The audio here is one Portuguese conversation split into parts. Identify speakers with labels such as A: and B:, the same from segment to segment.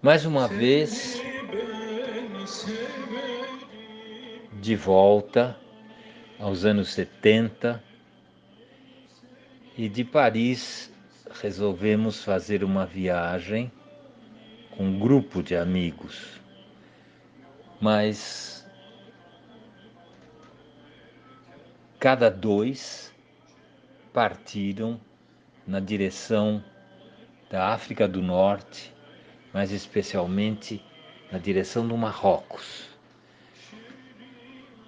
A: Mais uma vez, de volta aos anos 70, e de Paris resolvemos fazer uma viagem com um grupo de amigos, mas cada dois partiram na direção da África do Norte, mais especialmente na direção do Marrocos.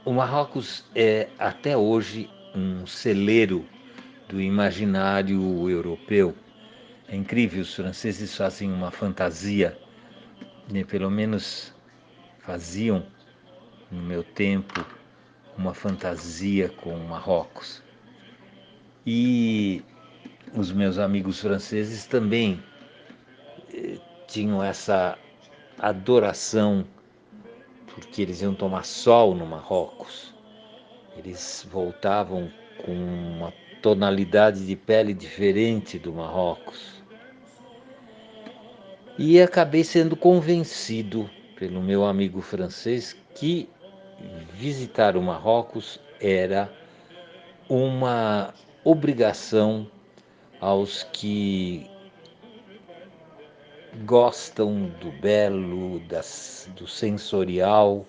A: O Marrocos é até hoje um celeiro do imaginário europeu. É incrível, os franceses fazem uma fantasia, né? Pelo menos faziam no meu tempo uma fantasia com Marrocos. E os meus amigos franceses também tinham essa adoração, porque eles iam tomar sol no Marrocos. Eles voltavam com uma tonalidade de pele diferente do Marrocos. E acabei sendo convencido pelo meu amigo francês que visitar o Marrocos era uma obrigação aos que gostam do belo, do sensorial,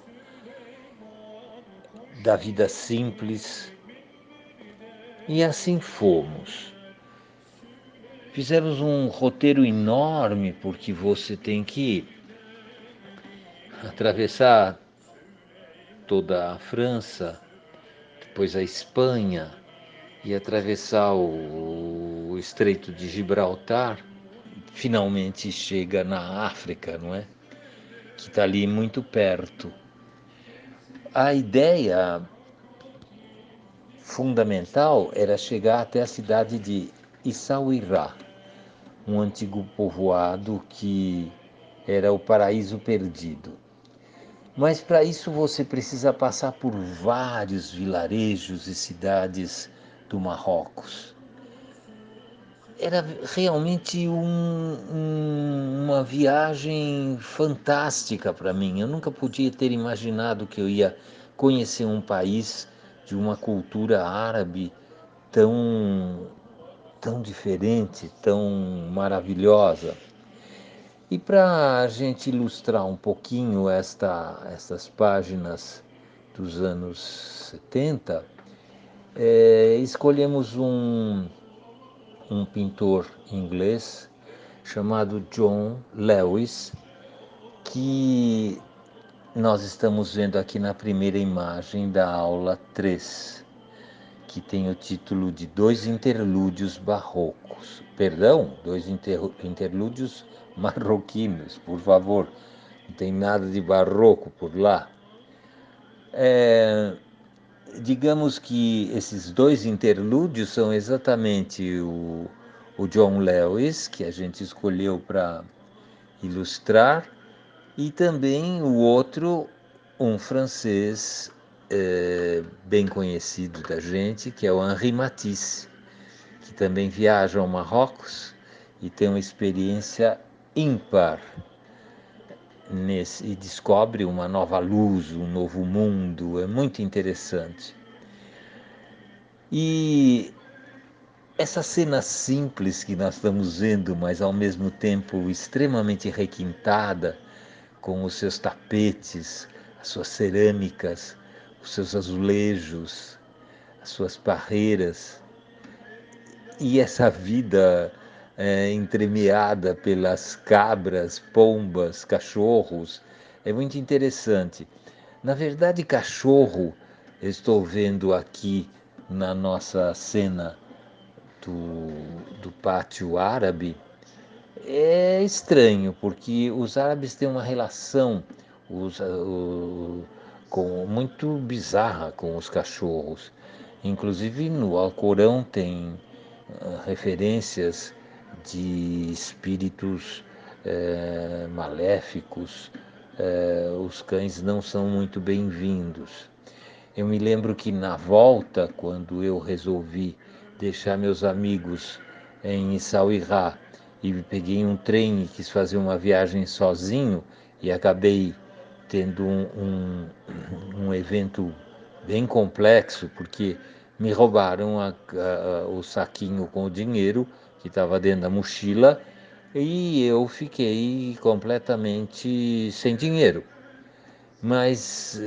A: da vida simples. E assim fomos. Fizemos um roteiro enorme, porque você tem que atravessar toda a França, depois a Espanha, e atravessar o Estreito de Gibraltar. Finalmente chega na África, não é? Que está ali muito perto. A ideia fundamental era chegar até a cidade de Essaouira, um antigo povoado que era o paraíso perdido. Mas para isso você precisa passar por vários vilarejos e cidades do Marrocos. Era realmente uma viagem fantástica para mim. Eu nunca podia ter imaginado que eu ia conhecer um país de uma cultura árabe tão diferente, tão maravilhosa. E para a gente ilustrar um pouquinho essas páginas dos anos 70, escolhemos um pintor inglês chamado John Lewis, que nós estamos vendo aqui na primeira imagem da aula 3, que tem o título de Dois Interlúdios Barrocos. Perdão, dois interlúdios marroquinos, por favor. Não tem nada de barroco por lá. Digamos que esses dois interlúdios são exatamente o John Lewis, que a gente escolheu para ilustrar, e também o outro, um francês bem conhecido da gente, que é o Henri Matisse, que também viaja ao Marrocos e tem uma experiência ímpar e descobre uma nova luz, um novo mundo. É muito interessante. E essa cena simples que nós estamos vendo, mas ao mesmo tempo extremamente requintada, com os seus tapetes, as suas cerâmicas, os seus azulejos, as suas parreiras, e essa vida entremeada pelas cabras, pombas, cachorros, é muito interessante. Na verdade, cachorro, eu estou vendo aqui na nossa cena do pátio árabe, é estranho, porque os árabes têm uma relação muito bizarra com os cachorros. Inclusive no Alcorão tem referências de espíritos maléficos. Os cães não são muito bem-vindos. Eu me lembro que na volta, quando eu resolvi deixar meus amigos em Essaouira e peguei um trem e quis fazer uma viagem sozinho e acabei tendo um evento bem complexo, porque me roubaram o saquinho com o dinheiro que estava dentro da mochila e eu fiquei completamente sem dinheiro. Mas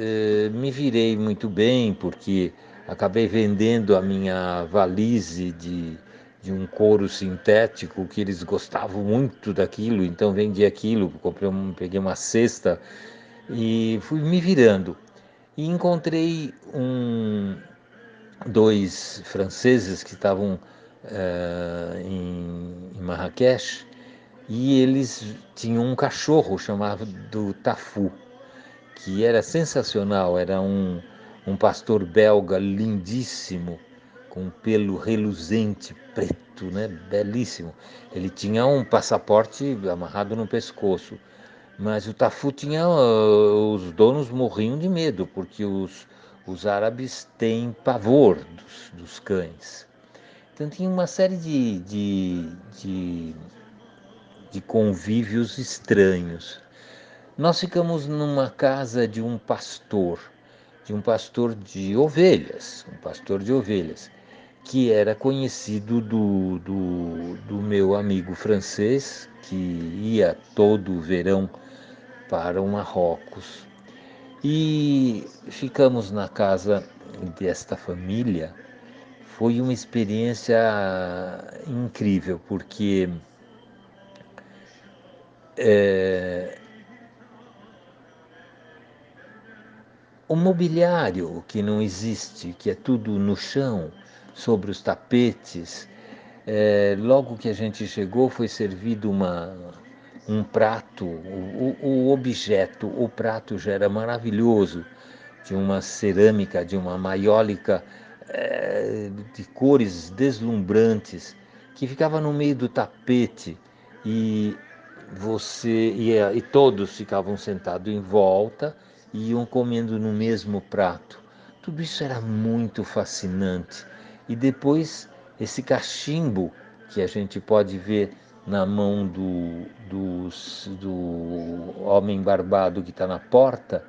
A: me virei muito bem, porque acabei vendendo a minha valise de um couro sintético, que eles gostavam muito daquilo, então vendi aquilo, peguei uma cesta e fui me virando. E encontrei dois franceses que estavam em Marrakech, e eles tinham um cachorro chamado Tafu, que era sensacional, era um pastor belga lindíssimo, com pelo reluzente preto, né? Belíssimo. Ele tinha um passaporte amarrado no pescoço, mas o Tafu tinha, os donos morriam de medo, porque os árabes têm pavor dos cães. Então tinha uma série de convívios estranhos. Nós ficamos numa casa de um pastor de ovelhas, que era conhecido do meu amigo francês, que ia todo o verão para o Marrocos. E ficamos na casa desta família. Foi uma experiência incrível, porque o mobiliário que não existe, que é tudo no chão, sobre os tapetes. Logo que a gente chegou, foi servido um prato, o objeto, o prato já era maravilhoso, de uma cerâmica, de uma maiólica de cores deslumbrantes, que ficava no meio do tapete e e todos ficavam sentados em volta e iam comendo no mesmo prato. Tudo isso era muito fascinante. E depois esse cachimbo que a gente pode ver na mão do homem barbado que está na porta,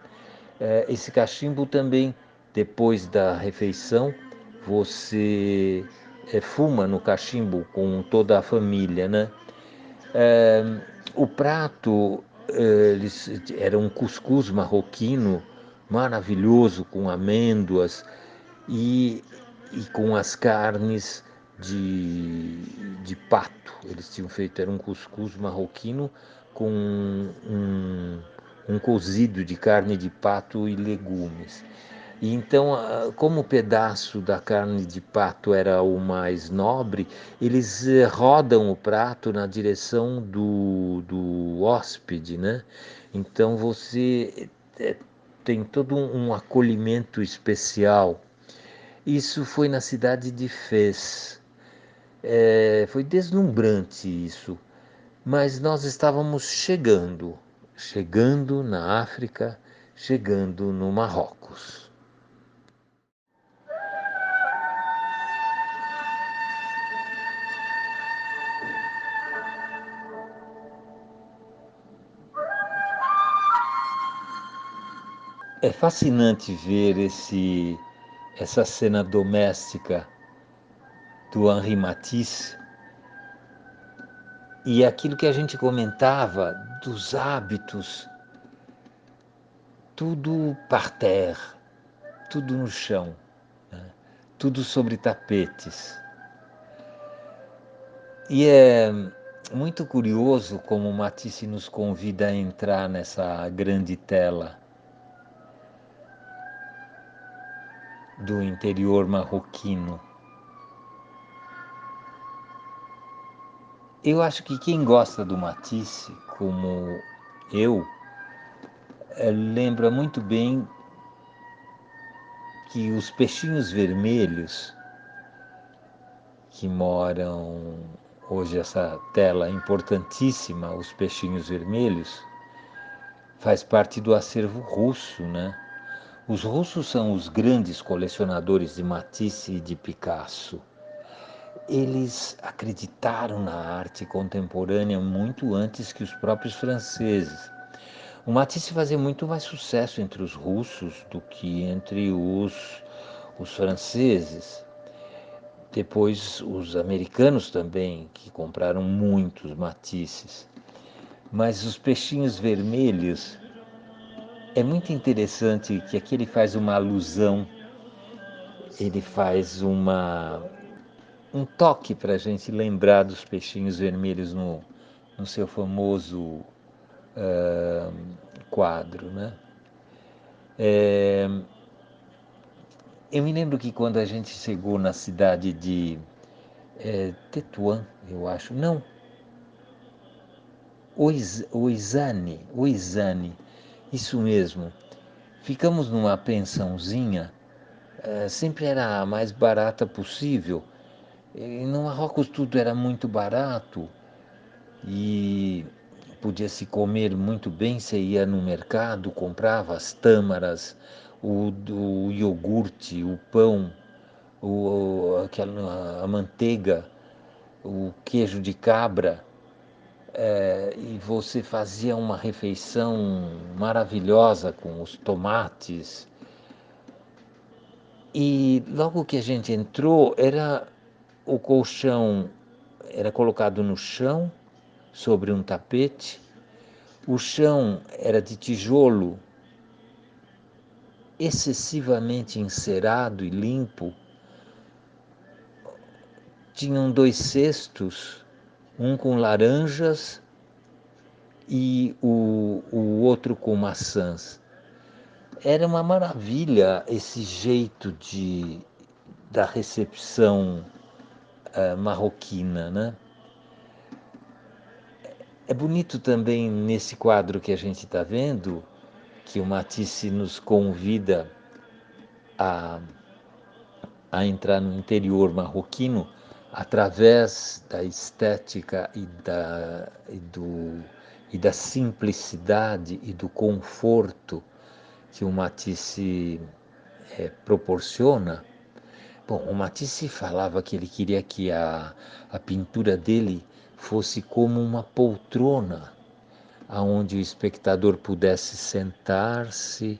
A: esse cachimbo também, depois da refeição, você fuma no cachimbo com toda a família, né? É, o prato era um cuscuz marroquino maravilhoso com amêndoas e, e com as carnes de pato. Eles tinham feito, era um cuscuz marroquino com um cozido de carne de pato e legumes. E então, como o pedaço da carne de pato era o mais nobre, eles rodam o prato na direção do hóspede, né? Então você tem todo um acolhimento especial. Isso foi na cidade de Fez. Foi deslumbrante isso, mas nós estávamos chegando na África, chegando no Marrocos. É fascinante ver essa cena doméstica do Henri Matisse e aquilo que a gente comentava dos hábitos, tudo par terre, tudo no chão, né? Tudo sobre tapetes. E é muito curioso como Matisse nos convida a entrar nessa grande tela do interior marroquino. Eu acho que quem gosta do Matisse, como eu, lembra muito bem que os peixinhos vermelhos que moram hoje essa tela importantíssima, os peixinhos vermelhos, faz parte do acervo russo, né? Os russos são os grandes colecionadores de Matisse e de Picasso. eles acreditaram na arte contemporânea muito antes que os próprios franceses. O Matisse fazia muito mais sucesso entre os russos do que entre os franceses. Depois os americanos também, que compraram muitos Matisses. Mas os peixinhos vermelhos, é muito interessante que aqui ele faz uma alusão, ele faz um toque para a gente lembrar dos peixinhos vermelhos no seu famoso quadro, né? Eu me lembro que quando a gente chegou na cidade de Tetuan, eu acho, não, Oizane, isso mesmo. Ficamos numa pensãozinha, sempre era a mais barata possível. E no Marrocos tudo era muito barato e podia-se comer muito bem. Você ia no mercado, comprava as tâmaras, o iogurte, o pão, a manteiga, o queijo de cabra, e você fazia uma refeição maravilhosa com os tomates. E logo que a gente entrou, o colchão era colocado no chão, sobre um tapete. O chão era de tijolo excessivamente encerado e limpo. Tinham dois cestos, um com laranjas e o outro com maçãs. Era uma maravilha esse jeito da recepção marroquina, né? É bonito também nesse quadro que a gente está vendo, que o Matisse nos convida a, a entrar no interior marroquino através da estética e da simplicidade e do conforto que o Matisse proporciona. Bom, o Matisse falava que ele queria que a pintura dele fosse como uma poltrona, aonde o espectador pudesse sentar-se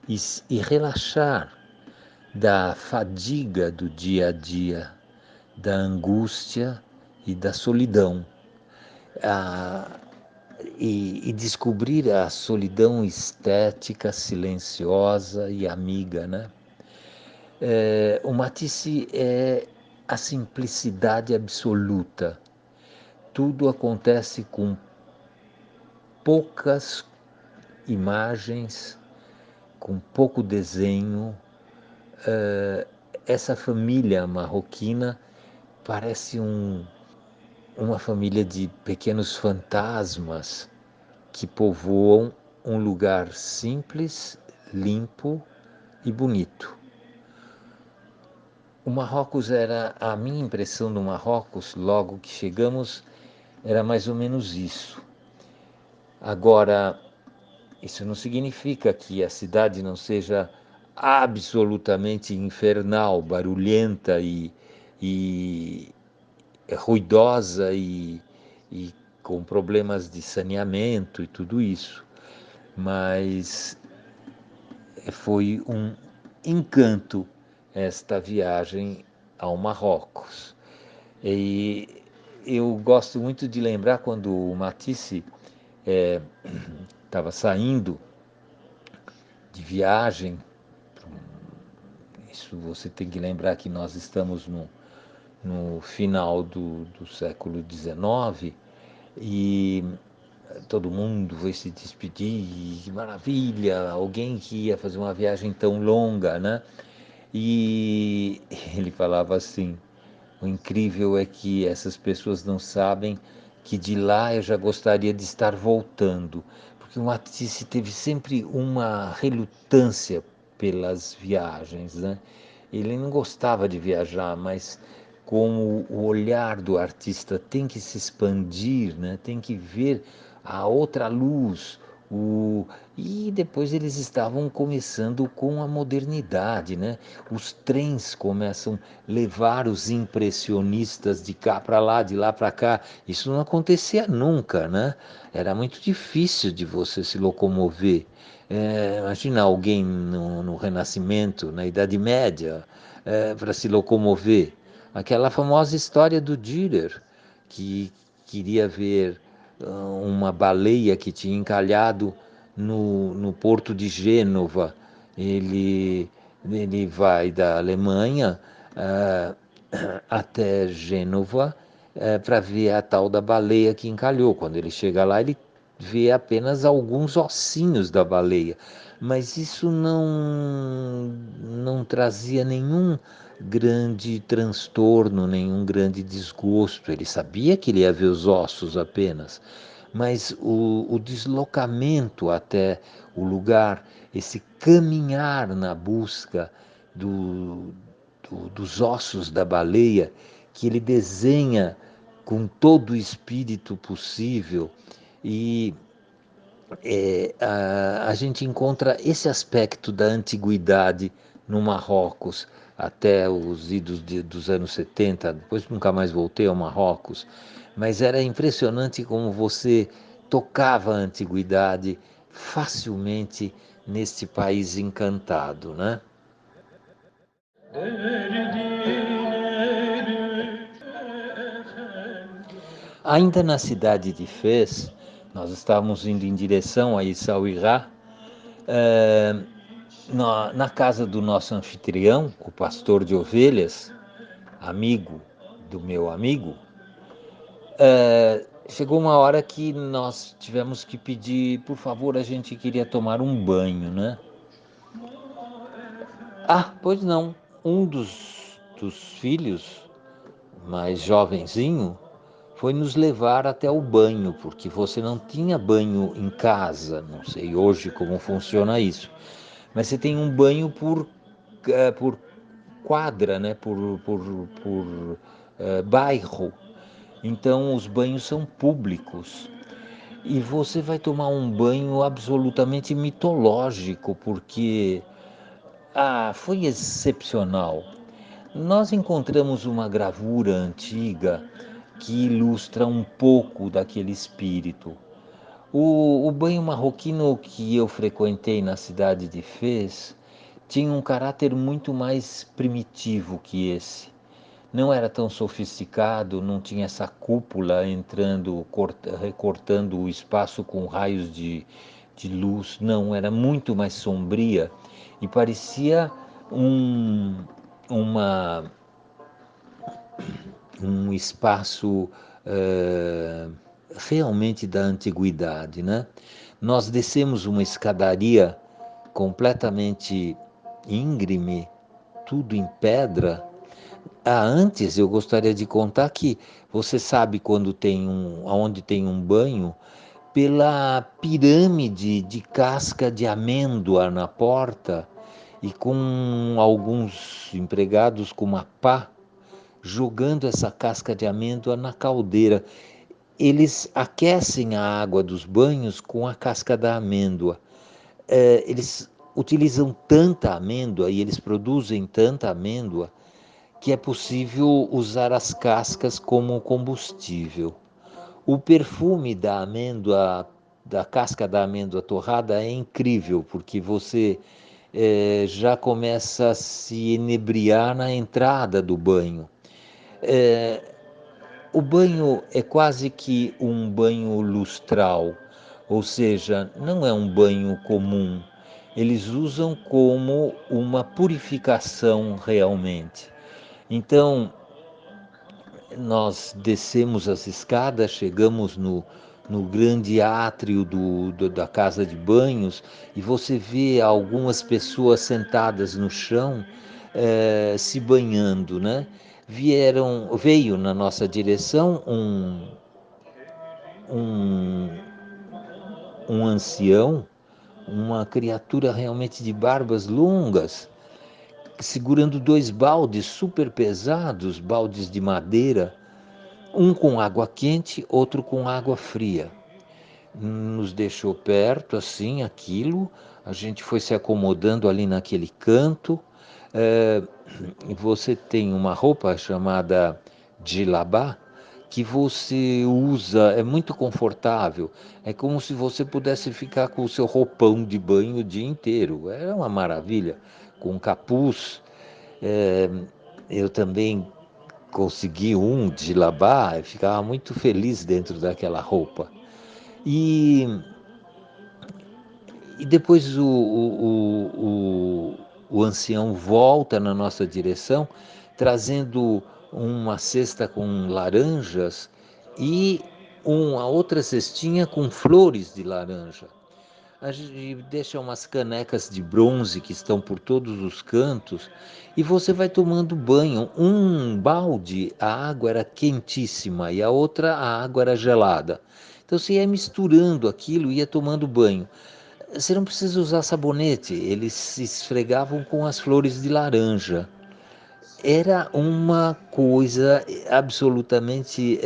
A: e relaxar da fadiga do dia a dia, da angústia e da solidão, ah, e descobrir a solidão estética, silenciosa e amiga, né? O Matisse é a simplicidade absoluta. Tudo acontece com poucas imagens, com pouco desenho. Essa família marroquina parece uma família de pequenos fantasmas que povoam um lugar simples, limpo e bonito. O Marrocos era, a minha impressão do Marrocos, logo que chegamos, era mais ou menos isso. Agora, isso não significa que a cidade não seja absolutamente infernal, barulhenta e ruidosa e com problemas de saneamento e tudo isso. Mas foi um encanto esta viagem ao Marrocos. E eu gosto muito de lembrar quando o Matisse estava saindo de viagem. Isso você tem que lembrar que nós estamos no final do século XIX e todo mundo foi se despedir, que maravilha, alguém que ia fazer uma viagem tão longa, né? E ele falava assim: o incrível é que essas pessoas não sabem que de lá eu já gostaria de estar voltando, porque o Matisse teve sempre uma relutância pelas viagens, né? Ele não gostava de viajar, mas como o olhar do artista tem que se expandir, né? Tem que ver a outra luz, O E depois eles estavam começando com a modernidade, né. Os trens começam a levar os impressionistas de cá para lá, de lá para cá. Isso não acontecia nunca, né. Era muito difícil de você se locomover. Imagina alguém no Renascimento, na Idade Média, pra se locomover. Aquela famosa história do Dürer, que queria ver uma baleia que tinha encalhado no porto de Gênova. Ele, ele vai da Alemanha ah, até Gênova para ver a tal da baleia que encalhou. Quando ele chega lá, ele vê apenas alguns ossinhos da baleia, mas isso não trazia nenhum grande transtorno, nenhum grande desgosto. Ele sabia que ele ia ver os ossos apenas, mas o deslocamento até o lugar, esse caminhar na busca do, dos ossos da baleia, que ele desenha com todo o espírito possível, e a gente encontra esse aspecto da antiguidade no Marrocos até os idos dos anos 70. Depois nunca mais voltei ao Marrocos, mas era impressionante como você tocava a antiguidade facilmente neste país encantado, né? Ainda na cidade de Fez, nós estávamos indo em direção a Essaouira, eh, na casa do nosso anfitrião, o pastor de ovelhas, amigo do meu amigo. Chegou uma hora que nós tivemos que pedir, por favor, a gente queria tomar um banho, né? Ah, pois não. Um dos filhos, mais jovenzinho, foi nos levar até o banho, porque você não tinha banho em casa. Não sei hoje como funciona isso, mas você tem um banho por quadra, né? Por bairro. Então os banhos são públicos. E você vai tomar um banho absolutamente mitológico, porque foi excepcional. Nós encontramos uma gravura antiga que ilustra um pouco daquele espírito. O banho marroquino que eu frequentei na cidade de Fez tinha um caráter muito mais primitivo que esse. Não era tão sofisticado, não tinha essa cúpula entrando, recortando o espaço com raios de luz. Não, era muito mais sombria e parecia um, uma, um espaço eh, realmente da antiguidade, né? Nós descemos uma escadaria completamente íngreme, tudo em pedra. Antes eu gostaria de contar que você sabe quando aonde tem um banho, pela pirâmide de casca de amêndoa na porta e com alguns empregados com uma pá jogando essa casca de amêndoa na caldeira. Eles aquecem a água dos banhos com a casca da amêndoa. Eles utilizam tanta amêndoa e eles produzem tanta amêndoa que é possível usar as cascas como combustível. O perfume da amêndoa, da casca da amêndoa torrada é incrível, porque você já começa a se inebriar na entrada do banho. O banho é quase que um banho lustral, ou seja, não é um banho comum. Eles usam como uma purificação realmente. Então, nós descemos as escadas, chegamos no grande átrio da casa de banhos e você vê algumas pessoas sentadas no chão se banhando, né? Veio na nossa direção um, um ancião, uma criatura realmente de barbas longas, segurando dois baldes super pesados, baldes de madeira, um com água quente, outro com água fria. nos deixou perto, assim, aquilo. A gente foi se acomodando ali naquele canto. É, você tem uma roupa chamada djilabá, que você usa, é muito confortável. É como se você pudesse ficar com o seu roupão de banho o dia inteiro. É uma maravilha, com capuz. É, eu também consegui um de lavar, eu ficava muito feliz dentro daquela roupa. E, e depois o ancião volta na nossa direção, trazendo uma cesta com laranjas e uma outra cestinha com flores de laranja. A gente deixa umas canecas de bronze que estão por todos os cantos e você vai tomando banho. Um balde, a água era quentíssima e a outra, a água era gelada. Então você ia misturando aquilo e ia tomando banho. Você não precisa usar sabonete, eles se esfregavam com as flores de laranja. Era uma coisa absolutamente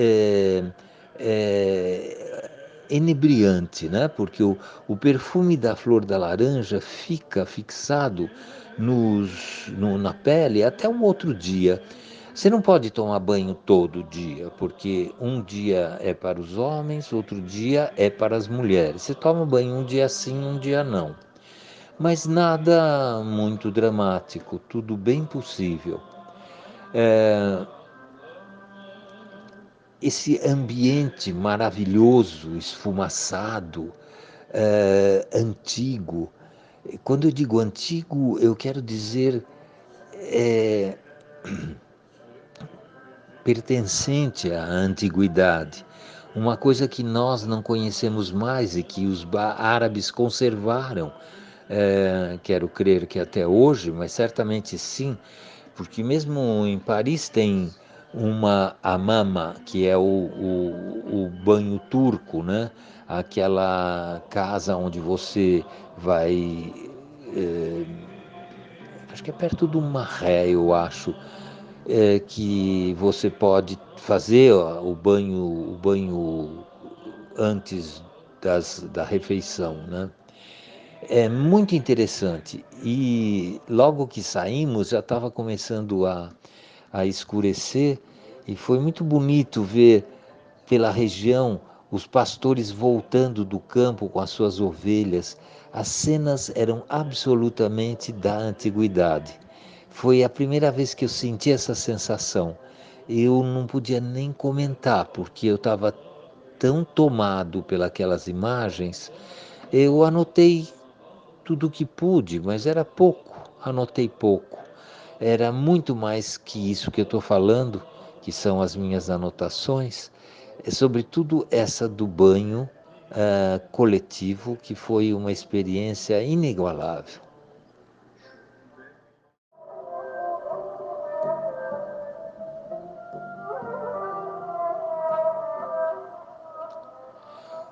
A: inebriante, né? Porque o perfume da flor da laranja fica fixado na pele até um outro dia. Você não pode tomar banho todo dia, porque um dia é para os homens, outro dia é para as mulheres. Você toma banho um dia sim, um dia não. Mas nada muito dramático, tudo bem possível. Esse ambiente maravilhoso, esfumaçado, antigo. Quando eu digo antigo, eu quero dizer pertencente à antiguidade, uma coisa que nós não conhecemos mais e que os árabes conservaram. Quero crer que até hoje, mas certamente sim, porque mesmo em Paris tem uma amama, que é o banho turco, né? Aquela casa onde você vai, eh, acho que é perto do Maré, eu acho, que você pode fazer ó, o banho antes da refeição, né? É muito interessante. E logo que saímos já estava começando a escurecer e foi muito bonito ver pela região os pastores voltando do campo com as suas ovelhas. As cenas eram absolutamente da antiguidade. Foi a primeira vez que eu senti essa sensação. Eu não podia nem comentar, porque eu estava tão tomado pelas imagens. Eu anotei tudo o que pude, mas era pouco, anotei pouco. Era muito mais que isso que eu estou falando, que são as minhas anotações, sobretudo essa do banho coletivo, que foi uma experiência inigualável.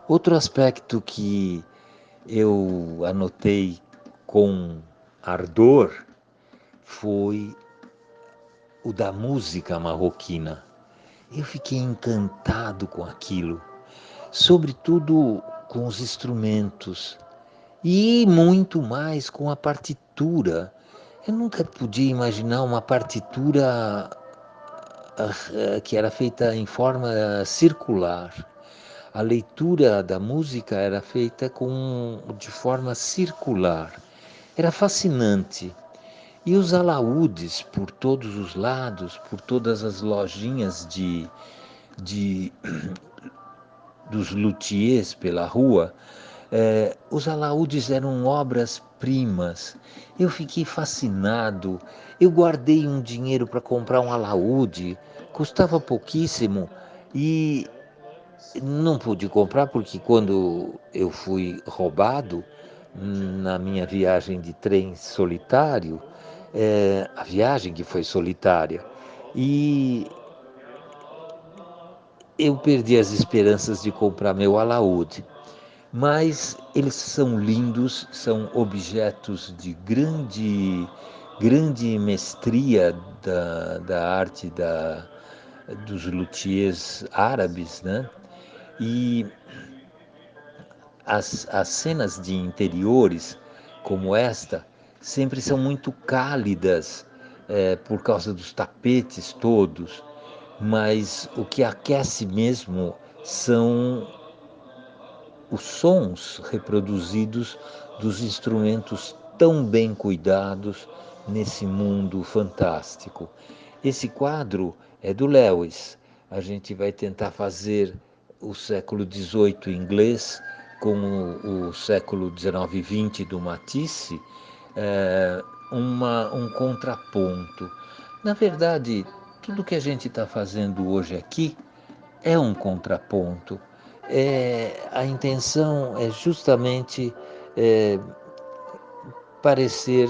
A: Outro aspecto que eu anotei com ardor foi o da música marroquina. Eu fiquei encantado com aquilo, sobretudo com os instrumentos e muito mais com a partitura. Eu nunca podia imaginar uma partitura que era feita em forma circular. A leitura da música era feita de forma circular. Era fascinante. E os alaúdes por todos os lados, por todas as lojinhas de dos luthiers pela rua, os alaúdes eram obras-primas. Eu fiquei fascinado. Eu guardei um dinheiro para comprar um alaúde, custava pouquíssimo e não pude comprar porque quando eu fui roubado na minha viagem de trem solitário, a viagem que foi solitária, e eu perdi as esperanças de comprar meu alaúde. Mas eles são lindos, são objetos de grande mestria da arte dos luthiers árabes, né? E as cenas de interiores como esta sempre são muito cálidas, por causa dos tapetes todos, mas o que aquece mesmo são os sons reproduzidos dos instrumentos tão bem cuidados nesse mundo fantástico. Esse quadro é do Lewis. A gente vai tentar fazer o século XVIII inglês com o século XIX e XX do Matisse, é, um contraponto. Na verdade, tudo que a gente está fazendo hoje aqui é um contraponto. A intenção é justamente é, parecer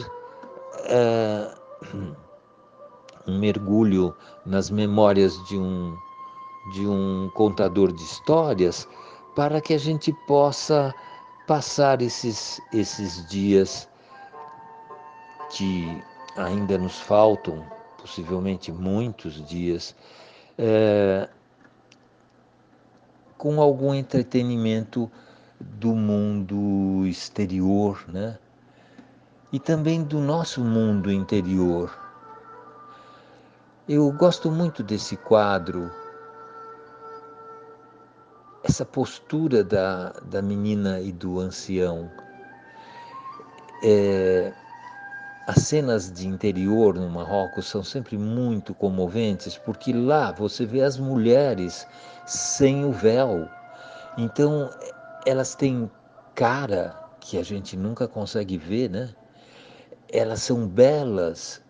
A: um mergulho nas memórias de um contador de histórias, para que a gente possa passar esses dias que ainda nos faltam, possivelmente muitos dias, com algum entretenimento do mundo exterior, né? E também do nosso mundo interior. Eu gosto muito desse quadro, essa postura da menina e do ancião. As cenas de interior no Marrocos são sempre muito comoventes, porque lá você vê as mulheres sem o véu. Então, elas têm cara que a gente nunca consegue ver, né? Elas são belas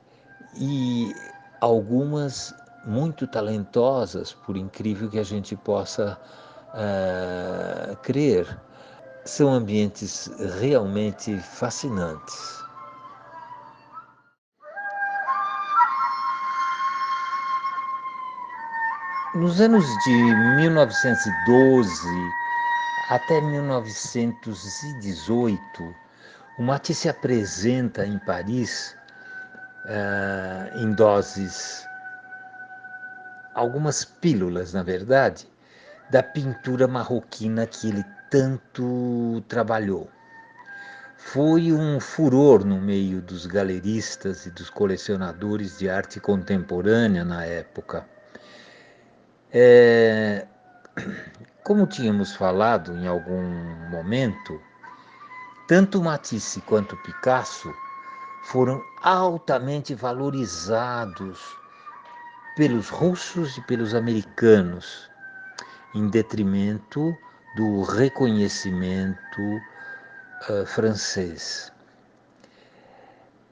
A: e algumas muito talentosas, por incrível que a gente possa crer. São ambientes realmente fascinantes. Nos anos de 1912 até 1918, o Matisse se apresenta em Paris em doses, algumas pílulas, na verdade, da pintura marroquina que ele tanto trabalhou. Foi um furor no meio dos galeristas e dos colecionadores de arte contemporânea na época. Como tínhamos falado em algum momento, tanto Matisse quanto Picasso foram altamente valorizados pelos russos e pelos americanos, em detrimento do reconhecimento francês.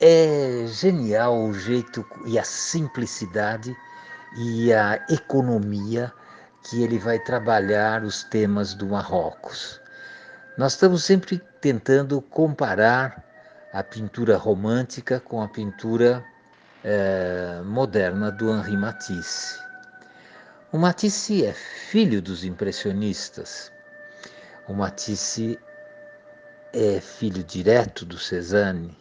A: É genial o jeito e a simplicidade e a economia que ele vai trabalhar os temas do Marrocos. Nós estamos sempre tentando comparar a pintura romântica com a pintura moderna do Henri Matisse. O Matisse é filho dos impressionistas. O Matisse é filho direto do Cézanne.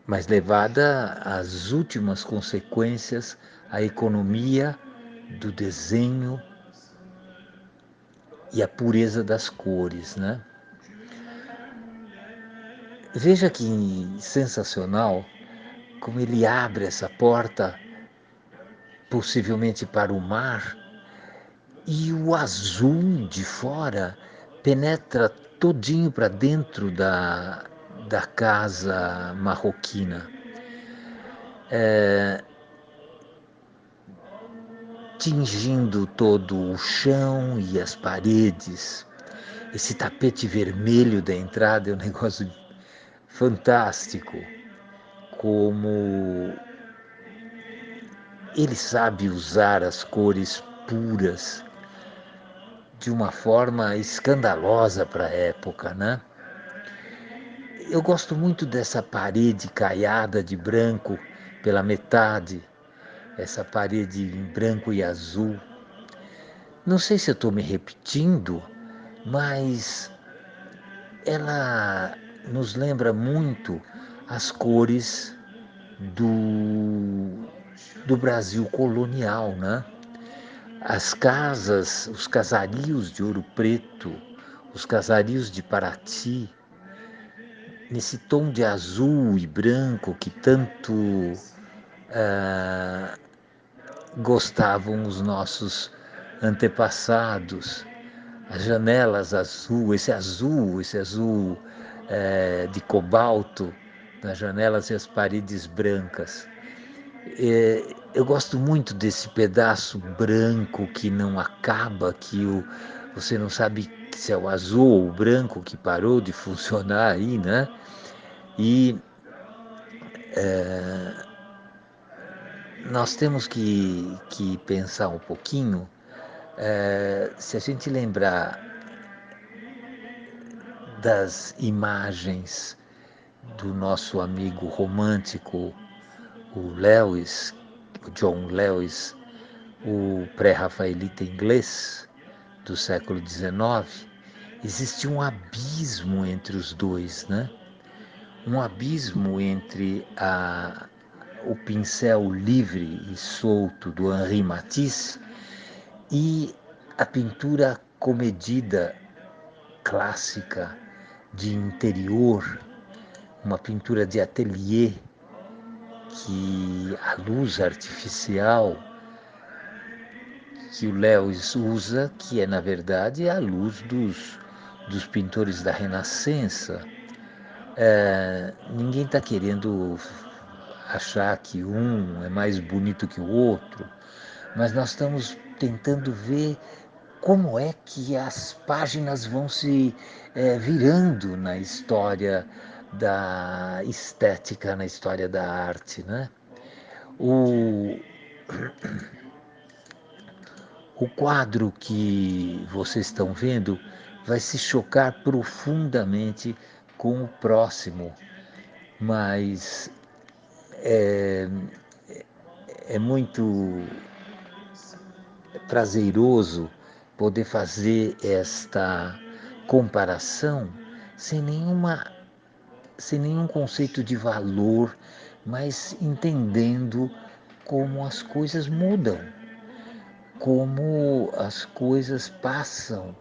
A: Mas levada às últimas consequências, a economia do desenho e a pureza das cores, né? Veja que sensacional como ele abre essa porta, possivelmente para o mar, e o azul de fora penetra todinho para dentro da casa marroquina, tingindo todo o chão e as paredes. Esse tapete vermelho da entrada é um negócio fantástico, como ele sabe usar as cores puras de uma forma escandalosa para a época, né? Eu gosto muito dessa parede caiada de branco pela metade, essa parede em branco e azul. Não sei se eu estou me repetindo, mas ela nos lembra muito as cores do Brasil colonial, né? As casas, os casarios de Ouro Preto, os casarios de Paraty, nesse tom de azul e branco que tanto ah, gostavam os nossos antepassados, as janelas esse azul de cobalto nas janelas e as paredes brancas. Eu gosto muito desse pedaço branco que não acaba, você não sabe se é o azul ou o branco que parou de funcionar aí, né? E nós temos que pensar um pouquinho, se a gente lembrar das imagens do nosso amigo romântico, o Lewis, o John Lewis, o pré-rafaelita inglês do século XIX, existe um abismo entre os dois, né? Um abismo entre o pincel livre e solto do Henri Matisse e a pintura comedida clássica de interior, uma pintura de ateliê que a luz artificial que o Lewis usa, que é na verdade a luz dos pintores da Renascença. Ninguém está querendo achar que um é mais bonito que o outro, mas nós estamos tentando ver como é que as páginas vão se virando na história da estética, na história da arte, né? O, o quadro que vocês estão vendo vai se chocar profundamente com o próximo, mas é muito prazeroso poder fazer esta comparação sem sem nenhum conceito de valor, mas entendendo como as coisas mudam, como as coisas passam,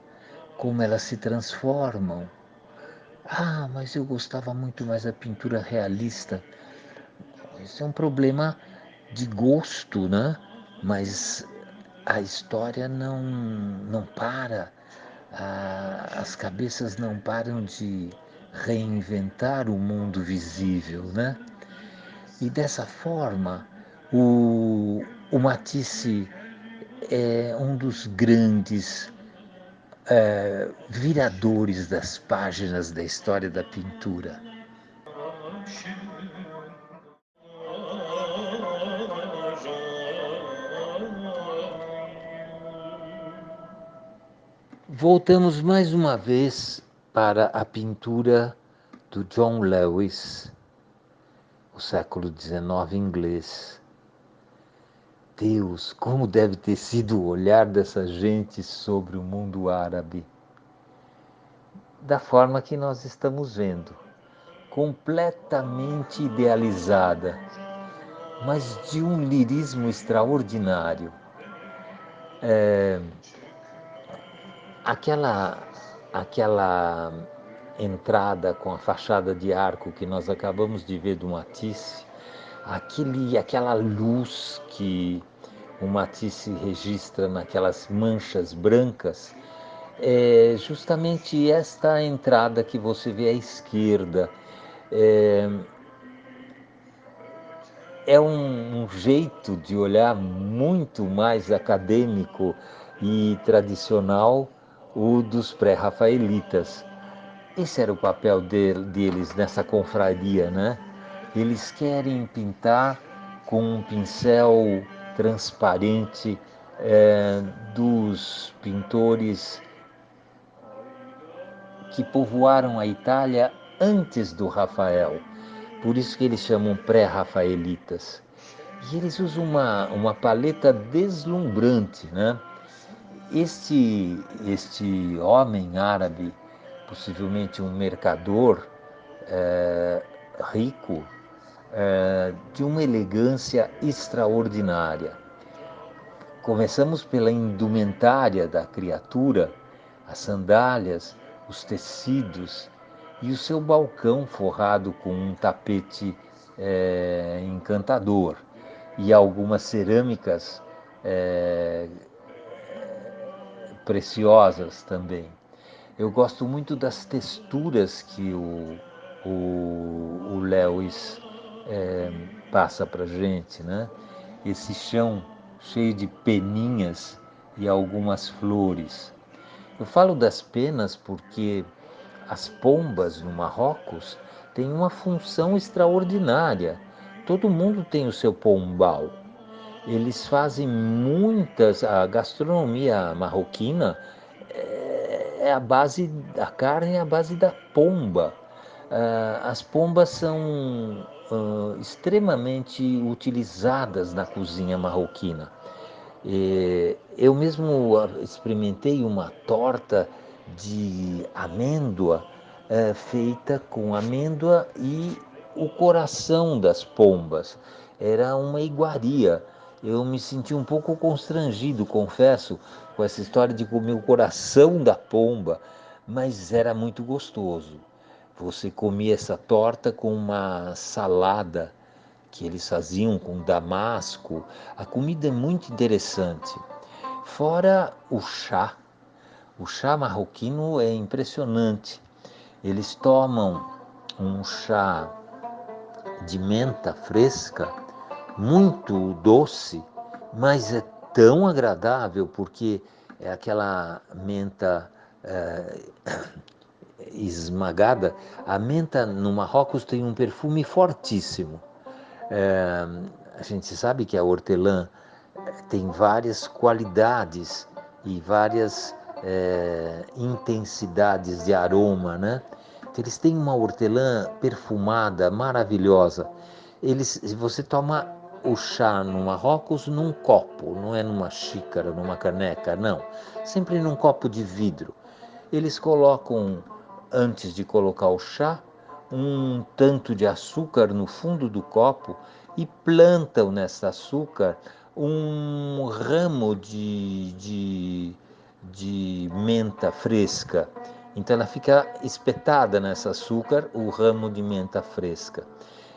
A: como elas se transformam. Ah, mas eu gostava muito mais da pintura realista. Isso é um problema de gosto, né? Mas a história não para, as cabeças não param de reinventar o mundo visível, né? E dessa forma, o Matisse é um dos grandes viradores das páginas da história da pintura. Voltamos mais uma vez para a pintura do John Lewis, o século XIX inglês. Deus, como deve ter sido o olhar dessa gente sobre o mundo árabe. Da forma que nós estamos vendo, completamente idealizada, mas de um lirismo extraordinário. Aquela, aquela entrada com a fachada de arco que nós acabamos de ver do Matisse, aquela luz que o Matisse registra naquelas manchas brancas, é justamente esta entrada que você vê à esquerda. É, é um jeito de olhar muito mais acadêmico e tradicional o dos pré-rafaelitas. Esse era o papel deles nessa confraria, né? Eles querem pintar com um pincel transparente dos pintores que povoaram a Itália antes do Rafael. Por isso que eles chamam pré-rafaelitas. E eles usam uma paleta deslumbrante, né? Este homem árabe, possivelmente um mercador rico, de uma elegância extraordinária, Começamos pela indumentária da criatura, as sandálias, os tecidos e o seu balcão forrado com um tapete encantador e algumas cerâmicas preciosas também. Eu gosto muito das texturas que o Lewis passa para gente, né? Esse chão cheio de peninhas e algumas flores. Eu falo das penas porque as pombas no Marrocos têm uma função extraordinária. Todo mundo tem o seu pombal. Eles fazem muitas. A gastronomia marroquina é a base da carne, é a base da pomba. As pombas são extremamente utilizadas na cozinha marroquina. Eu mesmo experimentei uma torta de amêndoa feita com amêndoa e o coração das pombas. Era uma iguaria. Eu me senti um pouco constrangido, confesso, com essa história de comer o coração da pomba, mas era muito gostoso. Você comia essa torta com uma salada que eles faziam com damasco. A comida é muito interessante. Fora o chá. O chá marroquino é impressionante. Eles tomam um chá de menta fresca, muito doce, mas é tão agradável porque é aquela menta esmagada. A menta no Marrocos tem um perfume fortíssimo. É, a gente sabe que a hortelã tem várias qualidades e várias intensidades de aroma, né? Então, eles têm uma hortelã perfumada, maravilhosa. Você toma o chá no Marrocos num copo, não é numa xícara, numa caneca, não. Sempre num copo de vidro. Eles colocam, antes de colocar o chá, um tanto de açúcar no fundo do copo e plantam nessa açúcar um ramo de menta fresca. Então ela fica espetada nessa açúcar, o ramo de menta fresca.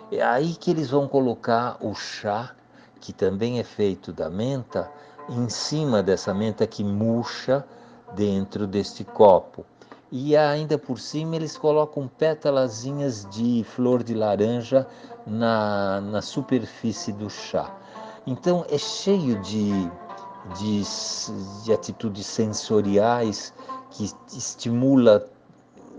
A: É aí que eles vão colocar o chá, que também é feito da menta, em cima dessa menta que murcha dentro deste copo. E ainda por cima eles colocam pétalazinhas de flor de laranja na superfície do chá. Então é cheio de, de atitudes sensoriais que estimula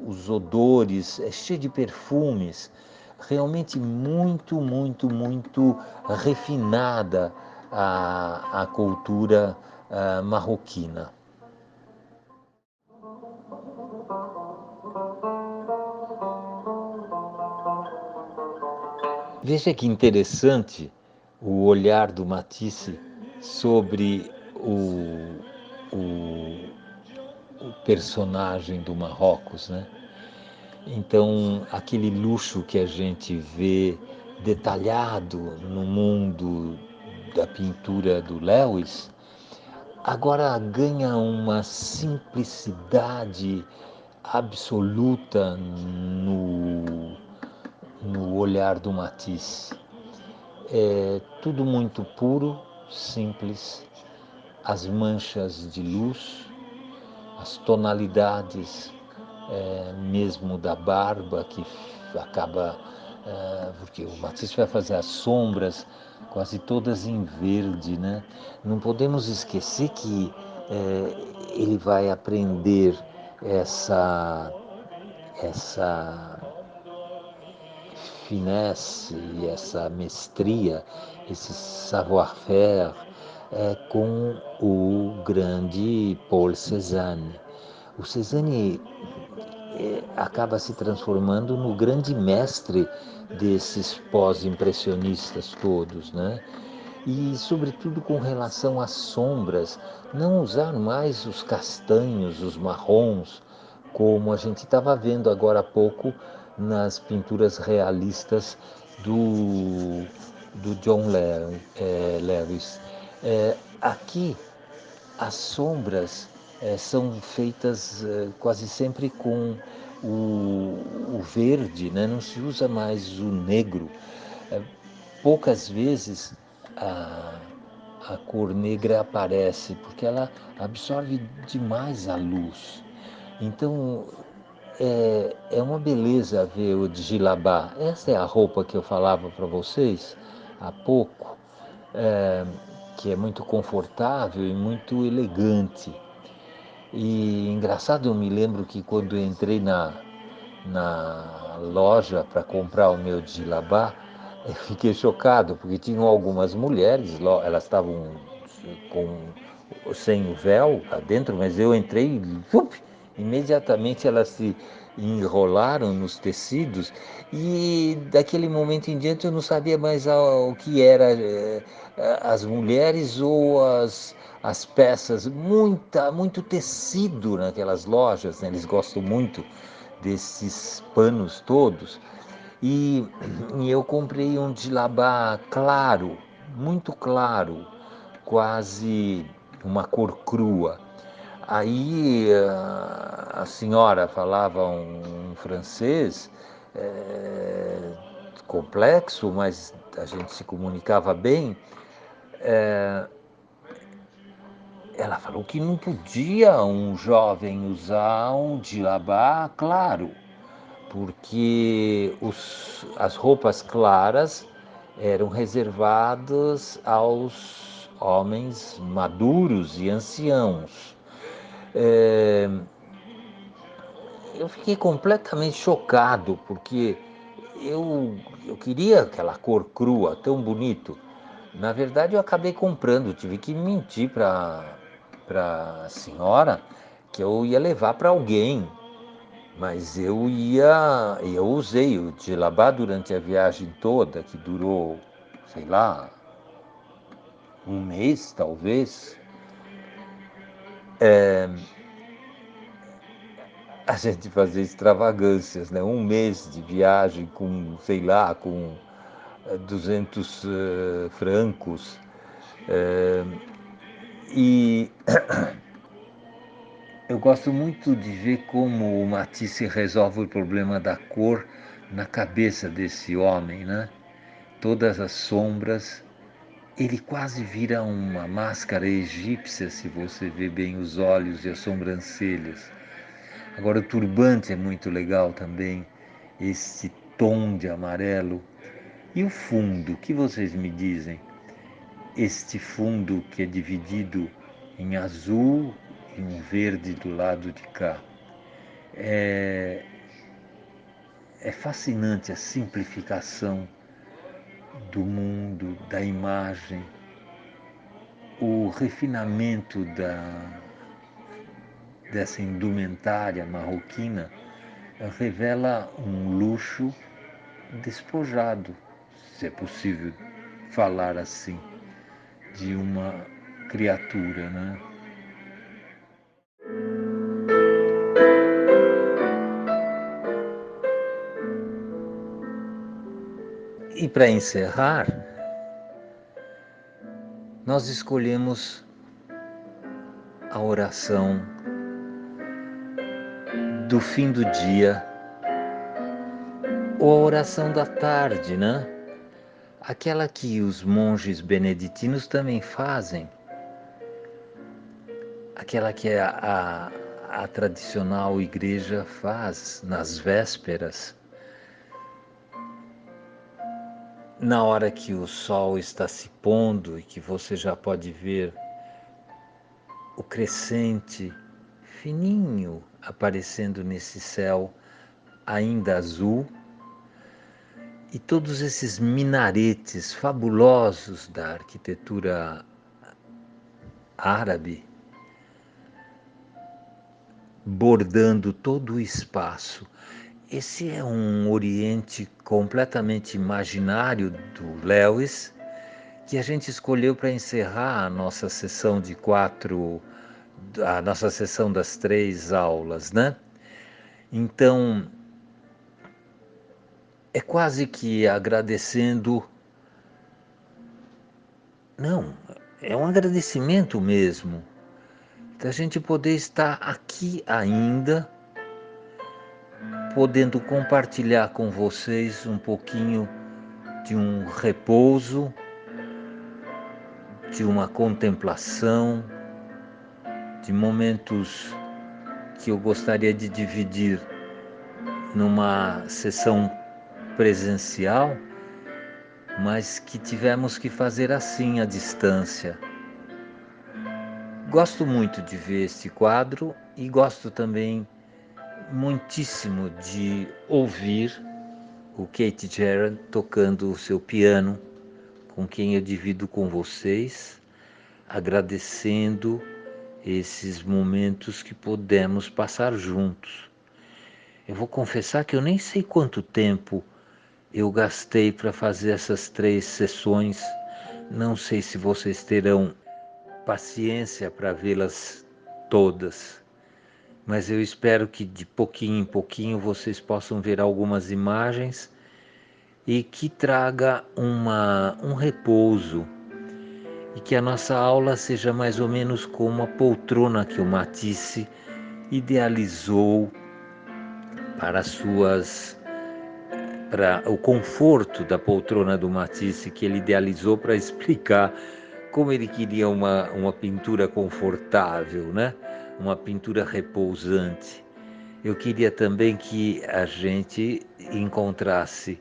A: os odores, é cheio de perfumes, realmente muito, muito, muito refinada a cultura marroquina. Veja que interessante o olhar do Matisse sobre o personagem do Marrocos, né? Então, aquele luxo que a gente vê detalhado no mundo da pintura do Lewis, agora ganha uma simplicidade absoluta no olhar do Matisse. É tudo muito puro, simples, as manchas de luz, as tonalidades mesmo da barba, que acaba, porque o Matisse vai fazer as sombras quase todas em verde, né? Não podemos esquecer que ele vai aprender essa finesse e essa mestria, esse savoir-faire com o grande Paul Cézanne. O Cézanne acaba se transformando no grande mestre desses pós-impressionistas todos, né? E, sobretudo, com relação às sombras, não usar mais os castanhos, os marrons, como a gente estava vendo agora há pouco nas pinturas realistas do John Lewis. Aqui as sombras são feitas quase sempre com o verde, né? Não se usa mais o negro. Eh, Poucas vezes a, a cor negra aparece, porque ela absorve demais a luz. Então é uma beleza ver o Djilabá. Essa é a roupa que eu falava para vocês há pouco, é, que é muito confortável e muito elegante. E engraçado, eu me lembro que quando eu entrei na loja para comprar o meu Djilabá, eu fiquei chocado, porque tinham algumas mulheres, elas estavam com, sem o véu lá dentro, mas eu entrei e imediatamente elas se enrolaram nos tecidos e daquele momento em diante eu não sabia mais o que era as mulheres ou as peças, muito tecido naquelas lojas, né? Eles gostam muito desses panos todos. E, e eu comprei um Djilabá claro, muito claro, quase uma cor crua. Aí a senhora falava um francês complexo, mas a gente se comunicava bem. Ela falou que não podia um jovem usar um djilabá claro, porque as roupas claras eram reservadas aos homens maduros e anciãos. É, eu fiquei completamente chocado, porque eu queria aquela cor crua, tão bonito. Na verdade, eu acabei comprando, tive que mentir para a senhora que eu ia levar para alguém, mas eu usei o Djilabá durante a viagem toda, que durou, sei lá, um mês talvez. A gente fazia extravagâncias, né? Um mês de viagem com, sei lá, com 200 francos. E eu gosto muito de ver como o Matisse resolve o problema da cor na cabeça desse homem, né? Todas as sombras. Ele quase vira uma máscara egípcia, se você vê bem os olhos e as sobrancelhas. Agora, o turbante é muito legal também, esse tom de amarelo. E o fundo, o que vocês me dizem? Este fundo que é dividido em azul e um verde do lado de cá. É fascinante a simplificação do mundo, da imagem, o refinamento dessa indumentária marroquina revela um luxo despojado, se é possível falar assim, de uma criatura, né? E para encerrar, nós escolhemos a oração do fim do dia ou a oração da tarde, né? Aquela que os monges beneditinos também fazem, aquela que a tradicional igreja faz nas vésperas, na hora que o sol está se pondo e que você já pode ver o crescente fininho aparecendo nesse céu ainda azul e todos esses minaretes fabulosos da arquitetura árabe bordando todo o espaço. Esse é um Oriente completamente imaginário do Lewis, que a gente escolheu para encerrar a nossa sessão de a nossa sessão das 3 aulas, né? Então, é quase que agradecendo, não, é um agradecimento mesmo da gente poder estar aqui ainda, podendo compartilhar com vocês um pouquinho de um repouso, de uma contemplação, de momentos que eu gostaria de dividir numa sessão presencial, mas que tivemos que fazer assim à distância. Gosto muito de ver este quadro e gosto também muitíssimo de ouvir o Keith Jarrett tocando o seu piano, com quem eu divido com vocês, agradecendo esses momentos que pudemos passar juntos. Eu vou confessar que eu nem sei quanto tempo eu gastei para fazer essas 3 sessões. Não sei se vocês terão paciência para vê-las todas, mas eu espero que de pouquinho em pouquinho vocês possam ver algumas imagens e que traga um repouso, e que a nossa aula seja mais ou menos como a poltrona que o Matisse idealizou para para o conforto da poltrona do Matisse, que ele idealizou para explicar como ele queria uma pintura confortável, né? Uma pintura repousante. Eu queria também que a gente encontrasse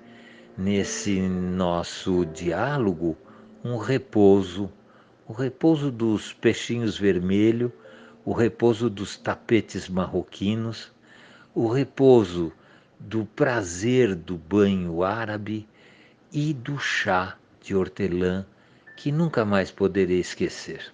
A: nesse nosso diálogo um repouso, o repouso dos peixinhos vermelhos, o repouso dos tapetes marroquinos, o repouso do prazer do banho árabe e do chá de hortelã que nunca mais poderei esquecer.